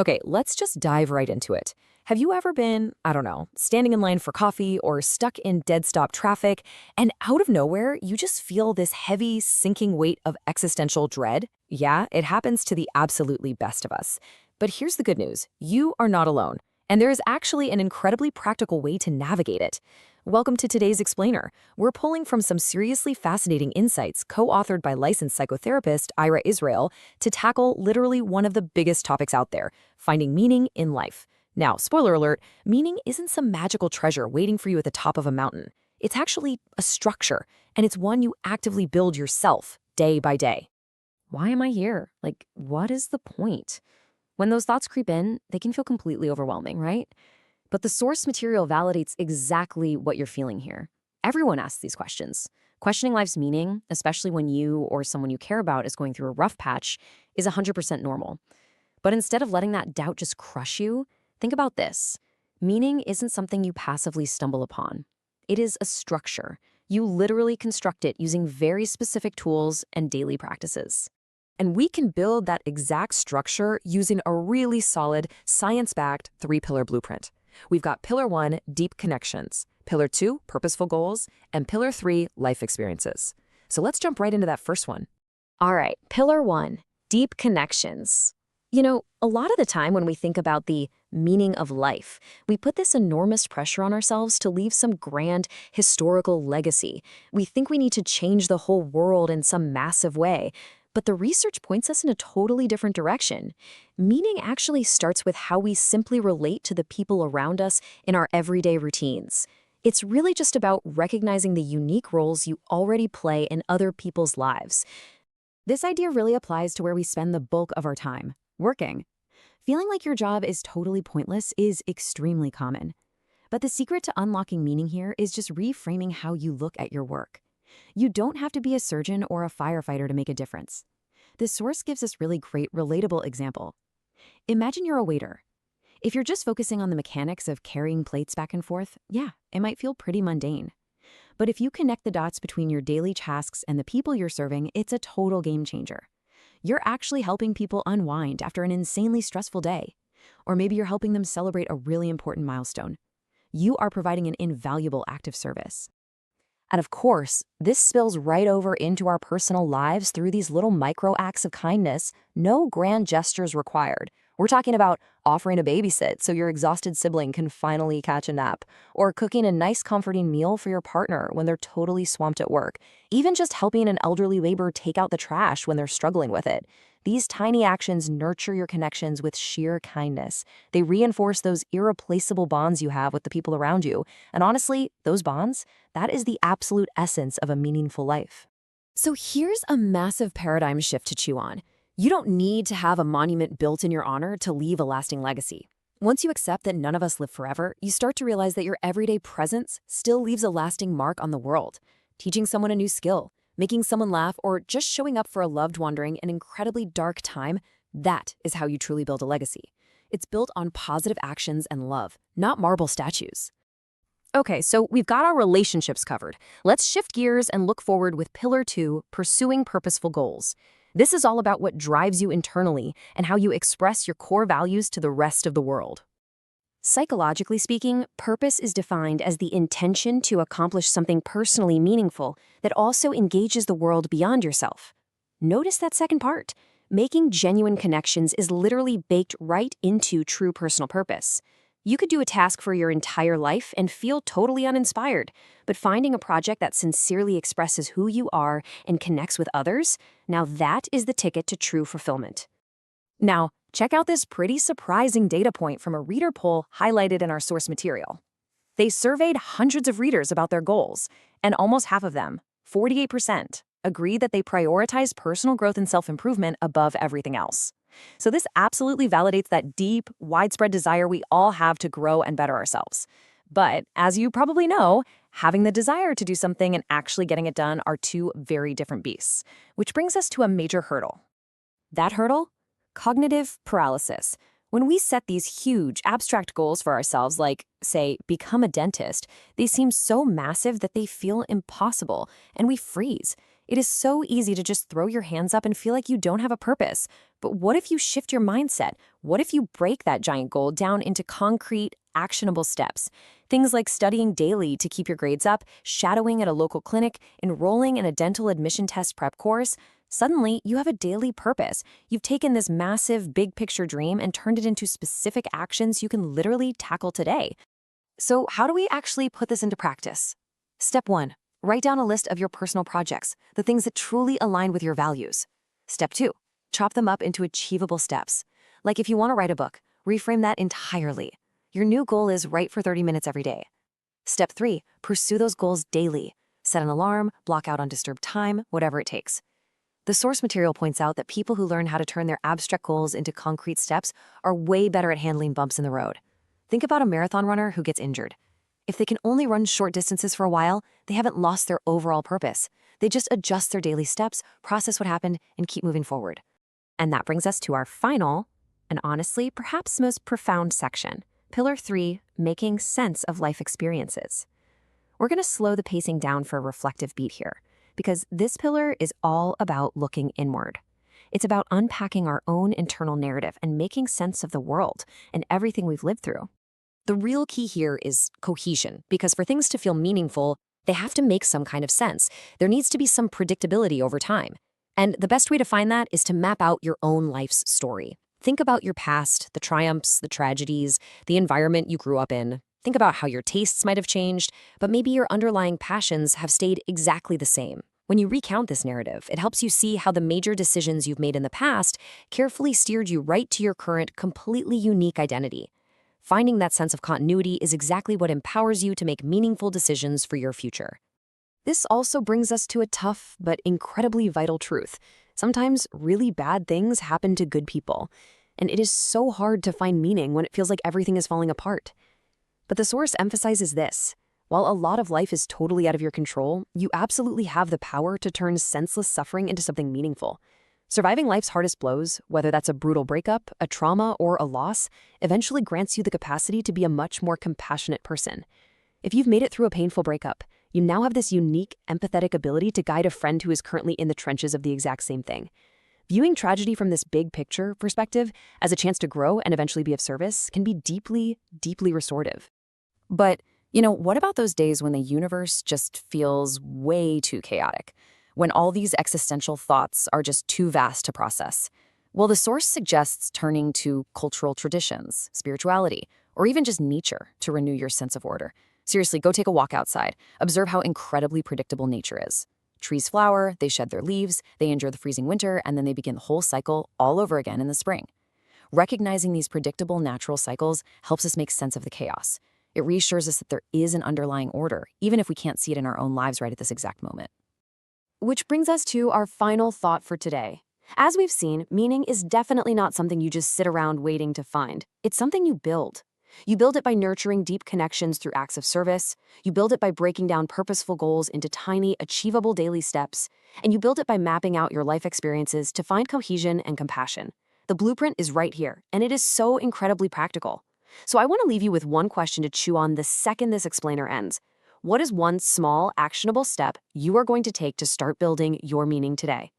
Okay, let's just dive right into it. Have you ever been, I don't know, standing in line for coffee or stuck in dead stop traffic, and out of nowhere, you just feel this heavy, sinking weight of existential dread? Yeah, it happens to the absolutely best of us. But here's the good news. You are not alone. And there is actually an incredibly practical way to navigate it. Welcome to today's Explainer. We're pulling from some seriously fascinating insights co-authored by licensed psychotherapist Ira Israel to tackle literally one of the biggest topics out there, finding meaning in life. Now, spoiler alert, meaning isn't some magical treasure waiting for you at the top of a mountain. It's actually a structure, and it's one you actively build yourself, day by day. Why am I here? Like, what is the point? When those thoughts creep in, they can feel completely overwhelming, right? But the source material validates exactly what you're feeling here. Everyone asks these questions. Questioning life's meaning, especially when you or someone you care about is going through a rough patch, is 100% normal. But instead of letting that doubt just crush you, think about this. Meaning isn't something you passively stumble upon. It is a structure. You literally construct it using very specific tools and daily practices. And we can build that exact structure using a really solid, science-backed three-pillar blueprint. We've got Pillar 1, deep connections, Pillar 2, purposeful goals, and Pillar 3, life experiences. So let's jump right into that first one. All right, Pillar 1, deep connections. You know, a lot of the time when we think about the meaning of life, we put this enormous pressure on ourselves to leave some grand historical legacy. We think we need to change the whole world in some massive way. But the research points us in a totally different direction. Meaning actually starts with how we simply relate to the people around us in our everyday routines. It's really just about recognizing the unique roles you already play in other people's lives. This idea really applies to where we spend the bulk of our time, working. Feeling like your job is totally pointless is extremely common. But the secret to unlocking meaning here is just reframing how you look at your work. You don't have to be a surgeon or a firefighter to make a difference. This source gives us really great, relatable example. Imagine you're a waiter. If you're just focusing on the mechanics of carrying plates back and forth, yeah, it might feel pretty mundane. But if you connect the dots between your daily tasks and the people you're serving, it's a total game changer. You're actually helping people unwind after an insanely stressful day. Or maybe you're helping them celebrate a really important milestone. You are providing an invaluable act of service. And of course, this spills right over into our personal lives through these little micro acts of kindness, no grand gestures required. We're talking about offering a babysit so your exhausted sibling can finally catch a nap, or cooking a nice comforting meal for your partner when they're totally swamped at work, even just helping an elderly neighbor take out the trash when they're struggling with it. These tiny actions nurture your connections with sheer kindness. They reinforce those irreplaceable bonds you have with the people around you. And honestly, those bonds, that is the absolute essence of a meaningful life. So here's a massive paradigm shift to chew on. You don't need to have a monument built in your honor to leave a lasting legacy. Once you accept that none of us live forever, you start to realize that your everyday presence still leaves a lasting mark on the world. Teaching someone a new skill, making someone laugh, or just showing up for a loved one during an incredibly dark time, that is how you truly build a legacy. It's built on positive actions and love, not marble statues. Okay, so we've got our relationships covered. Let's shift gears and look forward with Pillar 2, pursuing purposeful goals. This is all about what drives you internally and how you express your core values to the rest of the world. Psychologically speaking, purpose is defined as the intention to accomplish something personally meaningful that also engages the world beyond yourself. Notice that second part. Making genuine connections is literally baked right into true personal purpose. You could do a task for your entire life and feel totally uninspired, but finding a project that sincerely expresses who you are and connects with others, now that is the ticket to true fulfillment. Now, check out this pretty surprising data point from a reader poll highlighted in our source material. They surveyed hundreds of readers about their goals, and almost half of them, 48%, agree that they prioritize personal growth and self-improvement above everything else. So this absolutely validates that deep, widespread desire we all have to grow and better ourselves. But as you probably know, having the desire to do something and actually getting it done are two very different beasts, which brings us to a major hurdle. That hurdle? Cognitive paralysis. When we set these huge, abstract goals for ourselves, like, say, become a dentist, they seem so massive that they feel impossible, and we freeze. It is so easy to just throw your hands up and feel like you don't have a purpose. But what if you shift your mindset? What if you break that giant goal down into concrete, actionable steps? Things like studying daily to keep your grades up, shadowing at a local clinic, enrolling in a dental admission test prep course. Suddenly, you have a daily purpose. You've taken this massive, big picture dream and turned it into specific actions you can literally tackle today. So, how do we actually put this into practice? Step 1. Write down a list of your personal projects, the things that truly align with your values. Step 2. Chop them up into achievable steps. Like if you want to write a book, reframe that entirely. Your new goal is write for 30 minutes every day. Step 3. Pursue those goals daily. Set an alarm, block out undisturbed time, whatever it takes. The source material points out that people who learn how to turn their abstract goals into concrete steps are way better at handling bumps in the road. Think about a marathon runner who gets injured. If they can only run short distances for a while, they haven't lost their overall purpose. They just adjust their daily steps, process what happened, and keep moving forward. And that brings us to our final, and honestly, perhaps most profound section. Pillar 3, making sense of life experiences. We're going to slow the pacing down for a reflective beat here, because this pillar is all about looking inward. It's about unpacking our own internal narrative and making sense of the world and everything we've lived through. The real key here is cohesion, because for things to feel meaningful, they have to make some kind of sense. There needs to be some predictability over time. And the best way to find that is to map out your own life's story. Think about your past, the triumphs, the tragedies, the environment you grew up in. Think about how your tastes might have changed, but maybe your underlying passions have stayed exactly the same. When you recount this narrative, it helps you see how the major decisions you've made in the past carefully steered you right to your current, completely unique identity. Finding that sense of continuity is exactly what empowers you to make meaningful decisions for your future. This also brings us to a tough but incredibly vital truth. Sometimes really bad things happen to good people, and it is so hard to find meaning when it feels like everything is falling apart. But the source emphasizes this. While a lot of life is totally out of your control, you absolutely have the power to turn senseless suffering into something meaningful. Surviving life's hardest blows, whether that's a brutal breakup, a trauma, or a loss, eventually grants you the capacity to be a much more compassionate person. If you've made it through a painful breakup, you now have this unique, empathetic ability to guide a friend who is currently in the trenches of the exact same thing. Viewing tragedy from this big picture perspective as a chance to grow and eventually be of service can be deeply, deeply restorative. But, what about those days when the universe just feels way too chaotic? When all these existential thoughts are just too vast to process? Well, the source suggests turning to cultural traditions, spirituality, or even just nature to renew your sense of order. Seriously, go take a walk outside. Observe how incredibly predictable nature is. Trees flower, they shed their leaves, they endure the freezing winter, and then they begin the whole cycle all over again in the spring. Recognizing these predictable natural cycles helps us make sense of the chaos. It reassures us that there is an underlying order, even if we can't see it in our own lives right at this exact moment. Which brings us to our final thought for today. As we've seen, meaning is definitely not something you just sit around waiting to find. It's something you build. You build it by nurturing deep connections through acts of service. You build it by breaking down purposeful goals into tiny, achievable daily steps. And you build it by mapping out your life experiences to find cohesion and compassion. The blueprint is right here, and it is so incredibly practical. So I want to leave you with one question to chew on the second this explainer ends. What is one small, actionable step you are going to take to start building your meaning today?